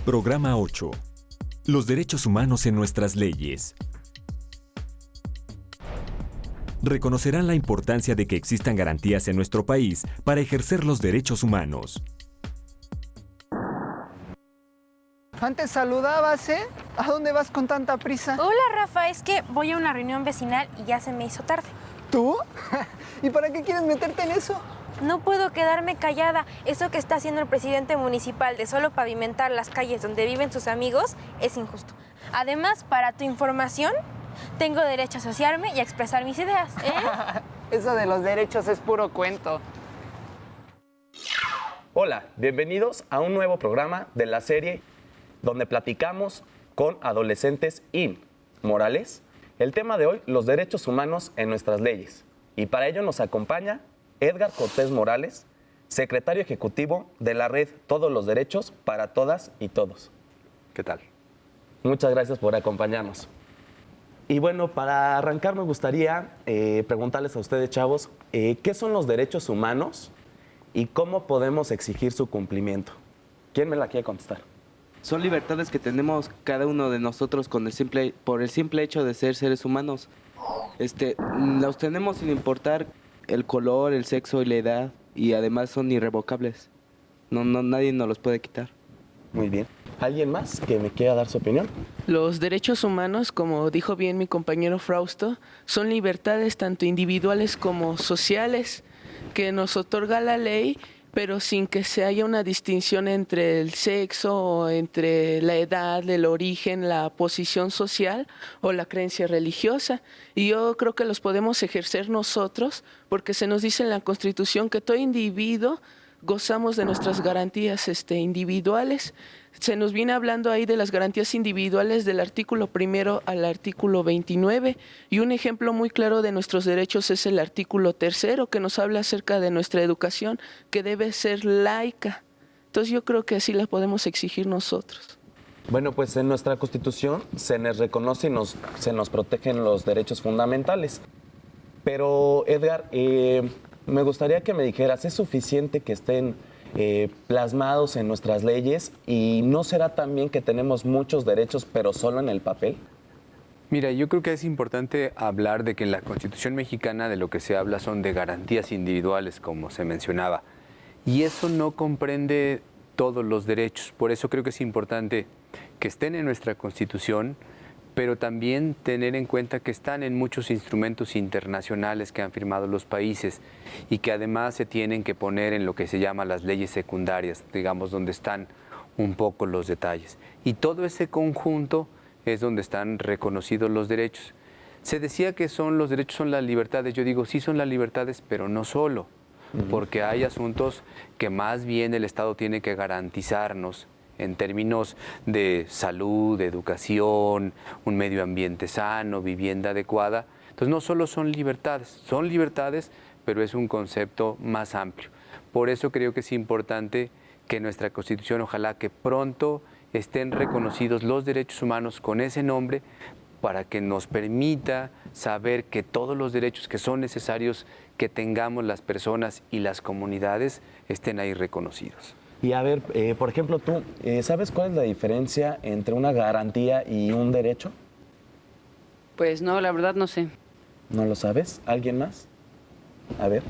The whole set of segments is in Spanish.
Programa 8. Los derechos humanos en nuestras leyes. Reconocerán la importancia de que existan garantías en nuestro país para ejercer los derechos humanos. Antes saludabas, ¿eh? ¿A dónde vas con tanta prisa? Hola, Rafa, es que voy a una reunión vecinal y ya se me hizo tarde. ¿Tú? ¿Y para qué quieres meterte en eso? No puedo quedarme callada. Eso que está haciendo el presidente municipal de solo pavimentar las calles donde viven sus amigos es injusto. Además, para tu información, tengo derecho a asociarme y a expresar mis ideas, ¿eh? Eso de los derechos es puro cuento. Hola, bienvenidos a un nuevo programa de la serie donde platicamos con adolescentes inmorales. El tema de hoy, los derechos humanos en nuestras leyes. Y para ello nos acompaña Edgar Cortés Morales, secretario ejecutivo de la red Todos los Derechos para Todas y Todos. ¿Qué tal? Muchas gracias por acompañarnos. Y bueno, para arrancar me gustaría preguntarles a ustedes, chavos, ¿qué son los derechos humanos y cómo podemos exigir su cumplimiento? ¿Quién me la quiere contestar? Son libertades que tenemos cada uno de nosotros por el simple hecho de ser seres humanos. Los tenemos sin importar el color, el sexo y la edad, y además son irrevocables. Nadie nos los puede quitar. Muy bien. ¿Alguien más que me quiera dar su opinión? Los derechos humanos, como dijo bien mi compañero Frausto, son libertades tanto individuales como sociales que nos otorga la ley, pero sin que se haya una distinción entre el sexo, o entre la edad, el origen, la posición social o la creencia religiosa. Y yo creo que los podemos ejercer nosotros, porque se nos dice en la Constitución que todo individuo gozamos de nuestras garantías individuales. Se nos viene hablando ahí de las garantías individuales del artículo 1 al artículo 29, y un ejemplo muy claro de nuestros derechos es el artículo 3, que nos habla acerca de nuestra educación, que debe ser laica. Entonces yo creo que así la podemos exigir nosotros. Bueno, pues en nuestra Constitución se nos reconoce y se nos protegen los derechos fundamentales. Pero, Edgar, me gustaría que me dijeras, ¿es suficiente que estén plasmados en nuestras leyes y no será también que tenemos muchos derechos pero solo en el papel? Mira, yo creo que es importante hablar de que en la Constitución mexicana de lo que se habla son de garantías individuales, como se mencionaba, y eso no comprende todos los derechos. Por eso creo que es importante que estén en nuestra Constitución, pero también tener en cuenta que están en muchos instrumentos internacionales que han firmado los países y que además se tienen que poner en lo que se llama las leyes secundarias, digamos, donde están un poco los detalles. Y todo ese conjunto es donde están reconocidos los derechos. Se decía que los derechos son las libertades. Yo digo, sí son las libertades, pero no solo, porque hay asuntos que más bien el Estado tiene que garantizarnos en términos de salud, de educación, un medio ambiente sano, vivienda adecuada. Entonces no solo son libertades, pero es un concepto más amplio. Por eso creo que es importante que nuestra Constitución, ojalá que pronto estén reconocidos los derechos humanos con ese nombre, para que nos permita saber que todos los derechos que son necesarios que tengamos las personas y las comunidades estén ahí reconocidos. Y a ver, por ejemplo, tú, ¿sabes cuál es la diferencia entre una garantía y un derecho? Pues no, la verdad no sé. ¿No lo sabes? ¿Alguien más? A ver.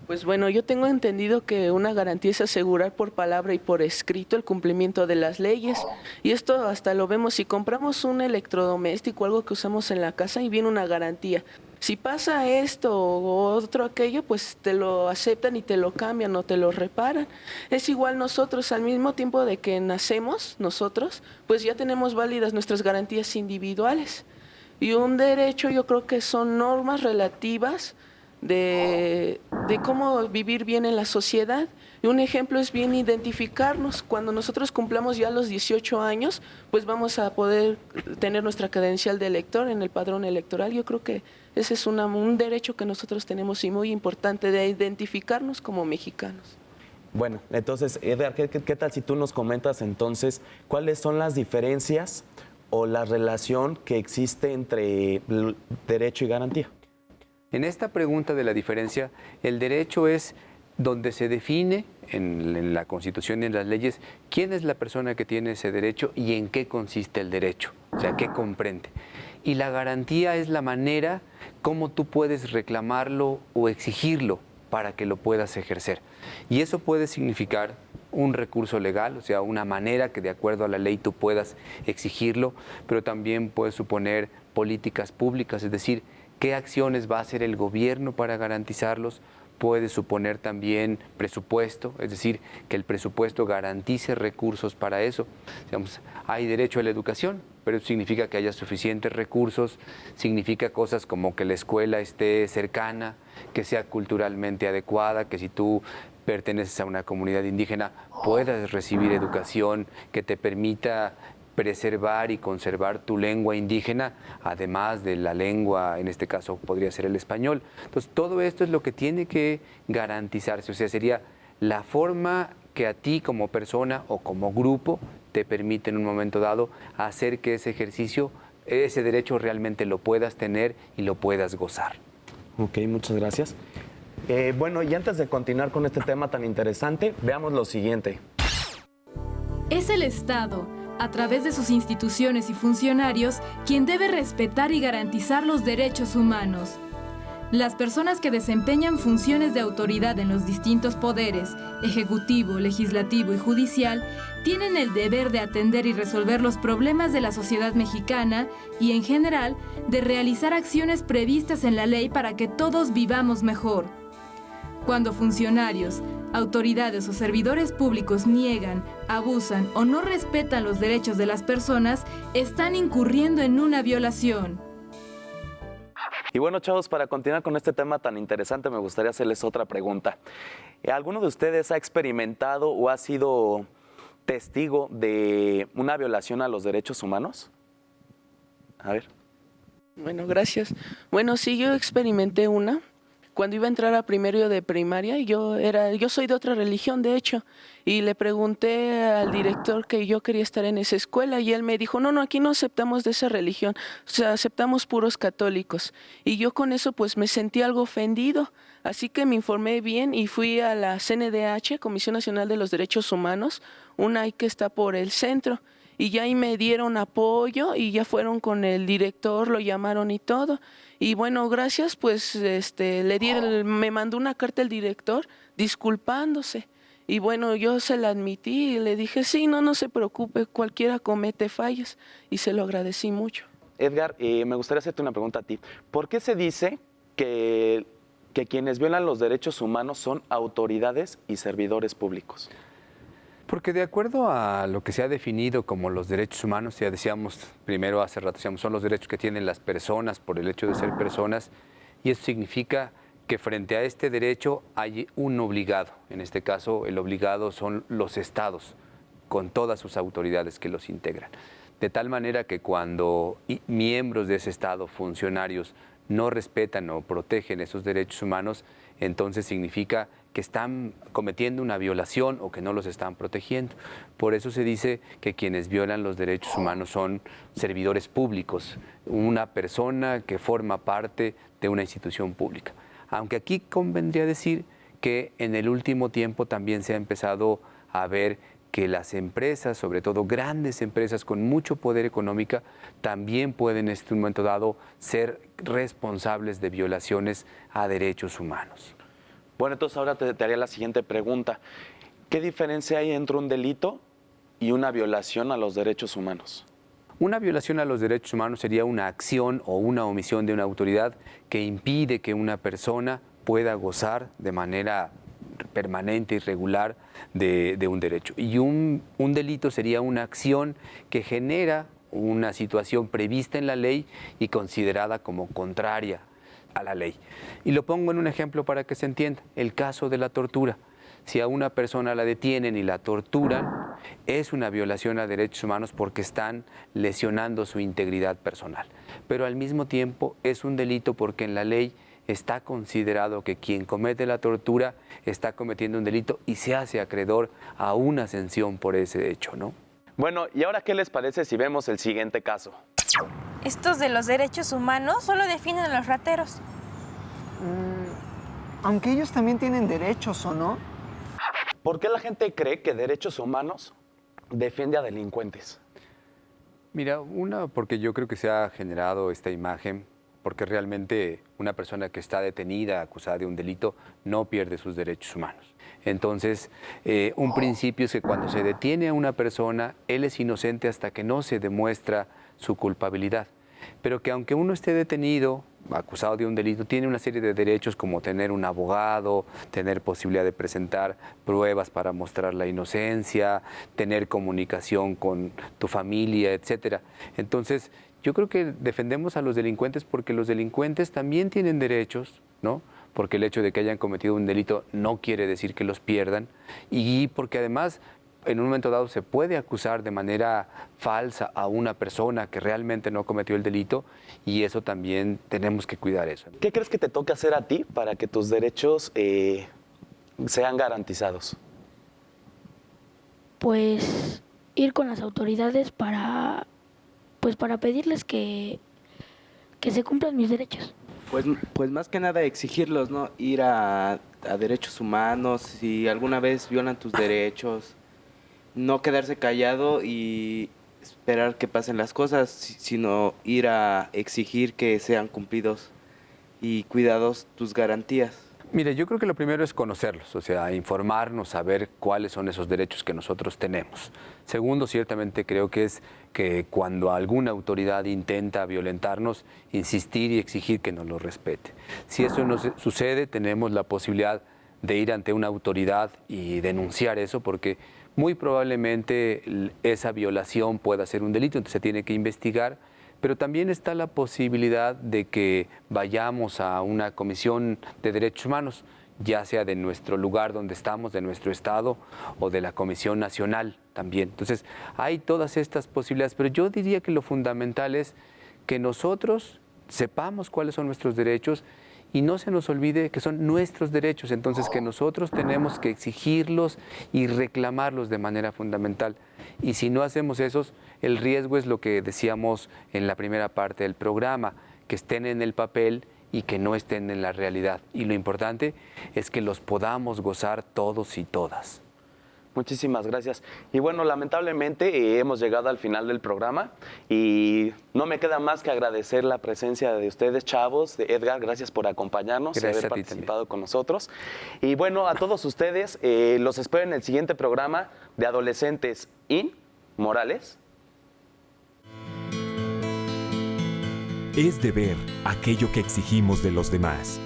Pues bueno, yo tengo entendido que una garantía es asegurar por palabra y por escrito el cumplimiento de las leyes. Y esto hasta lo vemos si compramos un electrodoméstico, algo que usamos en la casa, y viene una garantía. Si pasa esto o otro aquello, pues te lo aceptan y te lo cambian o te lo reparan. Es igual nosotros, al mismo tiempo de que nacemos nosotros, pues ya tenemos válidas nuestras garantías individuales. Y un derecho yo creo que son normas relativas de cómo vivir bien en la sociedad. Y un ejemplo es bien identificarnos. Cuando nosotros cumplamos ya los 18 años, pues vamos a poder tener nuestra credencial de elector en el padrón electoral. Yo creo que ese es un derecho que nosotros tenemos y muy importante, de identificarnos como mexicanos. Bueno, entonces, Edgar, ¿qué tal si tú nos comentas entonces cuáles son las diferencias o la relación que existe entre derecho y garantía? En esta pregunta de la diferencia, el derecho es donde se define en la Constitución y en las leyes quién es la persona que tiene ese derecho y en qué consiste el derecho, o sea, qué comprende. Y la garantía es la manera cómo tú puedes reclamarlo o exigirlo para que lo puedas ejercer. Y eso puede significar un recurso legal, o sea, una manera que de acuerdo a la ley tú puedas exigirlo, pero también puede suponer políticas públicas, es decir, qué acciones va a hacer el gobierno para garantizarlos. Puede suponer también presupuesto, es decir, que el presupuesto garantice recursos para eso. Digamos, hay derecho a la educación, pero eso significa que haya suficientes recursos, significa cosas como que la escuela esté cercana, que sea culturalmente adecuada, que si tú perteneces a una comunidad indígena puedas recibir educación que te permita preservar y conservar tu lengua indígena, además de la lengua, en este caso podría ser el español. Entonces, todo esto es lo que tiene que garantizarse, o sea, sería la forma que a ti como persona o como grupo te permite en un momento dado hacer que ese ejercicio, ese derecho realmente lo puedas tener y lo puedas gozar. Ok, muchas gracias. Bueno, y antes de continuar con este tema tan interesante, veamos lo siguiente. Es el Estado, a través de sus instituciones y funcionarios, quien debe respetar y garantizar los derechos humanos. Las personas que desempeñan funciones de autoridad en los distintos poderes, ejecutivo, legislativo y judicial, tienen el deber de atender y resolver los problemas de la sociedad mexicana y, en general, de realizar acciones previstas en la ley para que todos vivamos mejor. Cuando funcionarios, autoridades o servidores públicos niegan, abusan o no respetan los derechos de las personas, están incurriendo en una violación. Y bueno, chavos, para continuar con este tema tan interesante, me gustaría hacerles otra pregunta. ¿Alguno de ustedes ha experimentado o ha sido testigo de una violación a los derechos humanos? A ver. Bueno, gracias. Bueno, sí, yo experimenté una. Cuando iba a entrar a primero de primaria, yo soy de otra religión, de hecho, y le pregunté al director que yo quería estar en esa escuela y él me dijo, no, aquí no aceptamos de esa religión, o sea, aceptamos puros católicos. Y yo con eso pues me sentí algo ofendido, así que me informé bien y fui a la CNDH, Comisión Nacional de los Derechos Humanos, una ahí que está por el centro. Y ya ahí me dieron apoyo y ya fueron con el director, lo llamaron y todo. Y bueno, gracias, pues me mandó una carta el director disculpándose. Y bueno, yo se la admití y le dije, sí, no se preocupe, cualquiera comete fallas. Y se lo agradecí mucho. Edgar, me gustaría hacerte una pregunta a ti. ¿Por qué se dice que quienes violan los derechos humanos son autoridades y servidores públicos? Porque de acuerdo a lo que se ha definido como los derechos humanos, ya decíamos primero hace rato, son los derechos que tienen las personas por el hecho de ser personas, y eso significa que frente a este derecho hay un obligado. En este caso, el obligado son los estados, con todas sus autoridades que los integran. De tal manera que cuando miembros de ese estado, funcionarios, no respetan o protegen esos derechos humanos, entonces significa que están cometiendo una violación o que no los están protegiendo. Por eso se dice que quienes violan los derechos humanos son servidores públicos, una persona que forma parte de una institución pública. Aunque aquí convendría decir que en el último tiempo también se ha empezado a ver que las empresas, sobre todo grandes empresas con mucho poder económico, también pueden en este momento dado ser responsables de violaciones a derechos humanos. Bueno, entonces ahora te haría la siguiente pregunta. ¿Qué diferencia hay entre un delito y una violación a los derechos humanos? Una violación a los derechos humanos sería una acción o una omisión de una autoridad que impide que una persona pueda gozar de manera permanente y regular de un derecho. Y un delito sería una acción que genera una situación prevista en la ley y considerada como contraria a la ley. Y lo pongo en un ejemplo para que se entienda, el caso de la tortura. Si a una persona la detienen y la torturan, es una violación a derechos humanos porque están lesionando su integridad personal. Pero al mismo tiempo es un delito porque en la ley está considerado que quien comete la tortura está cometiendo un delito y se hace acreedor a una sanción por ese hecho, ¿no? Bueno, ¿y ahora qué les parece si vemos el siguiente caso? Estos de los derechos humanos solo definen a los rateros. aunque ellos también tienen derechos, ¿o no? ¿Por qué la gente cree que derechos humanos defiende a delincuentes? Mira, porque yo creo que se ha generado esta imagen, porque realmente una persona que está detenida, acusada de un delito, no pierde sus derechos humanos. Entonces, un principio es que cuando se detiene a una persona, él es inocente hasta que no se demuestra su culpabilidad. Pero que aunque uno esté detenido, acusado de un delito, tiene una serie de derechos como tener un abogado, tener posibilidad de presentar pruebas para mostrar la inocencia, tener comunicación con tu familia, etc. Entonces, yo creo que defendemos a los delincuentes porque los delincuentes también tienen derechos, ¿no? Porque el hecho de que hayan cometido un delito no quiere decir que los pierdan y porque además en un momento dado se puede acusar de manera falsa a una persona que realmente no cometió el delito y eso también tenemos que cuidar eso. ¿Qué crees que te toca hacer a ti para que tus derechos sean garantizados? Pues ir con las autoridades para pedirles que se cumplan mis derechos. Pues más que nada exigirlos, ¿no? Ir a derechos humanos, si alguna vez violan tus derechos, no quedarse callado y esperar que pasen las cosas, sino ir a exigir que sean cumplidos y cuidados tus garantías. Mire, yo creo que lo primero es conocerlos, o sea, informarnos, saber cuáles son esos derechos que nosotros tenemos. Segundo, ciertamente creo que es que cuando alguna autoridad intenta violentarnos, insistir y exigir que nos lo respete. Si eso no sucede, tenemos la posibilidad de ir ante una autoridad y denunciar eso, porque muy probablemente esa violación pueda ser un delito, entonces se tiene que investigar. Pero también está la posibilidad de que vayamos a una comisión de derechos humanos, ya sea de nuestro lugar donde estamos, de nuestro estado o de la Comisión Nacional también. Entonces, hay todas estas posibilidades, pero yo diría que lo fundamental es que nosotros sepamos cuáles son nuestros derechos y no se nos olvide que son nuestros derechos, entonces que nosotros tenemos que exigirlos y reclamarlos de manera fundamental. Y si no hacemos eso, el riesgo es lo que decíamos en la primera parte del programa, que estén en el papel y que no estén en la realidad. Y lo importante es que los podamos gozar todos y todas. Muchísimas gracias. Y bueno, lamentablemente hemos llegado al final del programa y no me queda más que agradecer la presencia de ustedes, chavos, de Edgar, gracias por acompañarnos y haber participado con nosotros. Y bueno, a todos ustedes, los espero en el siguiente programa de Adolescentes IN Morales. Es deber aquello que exigimos de los demás.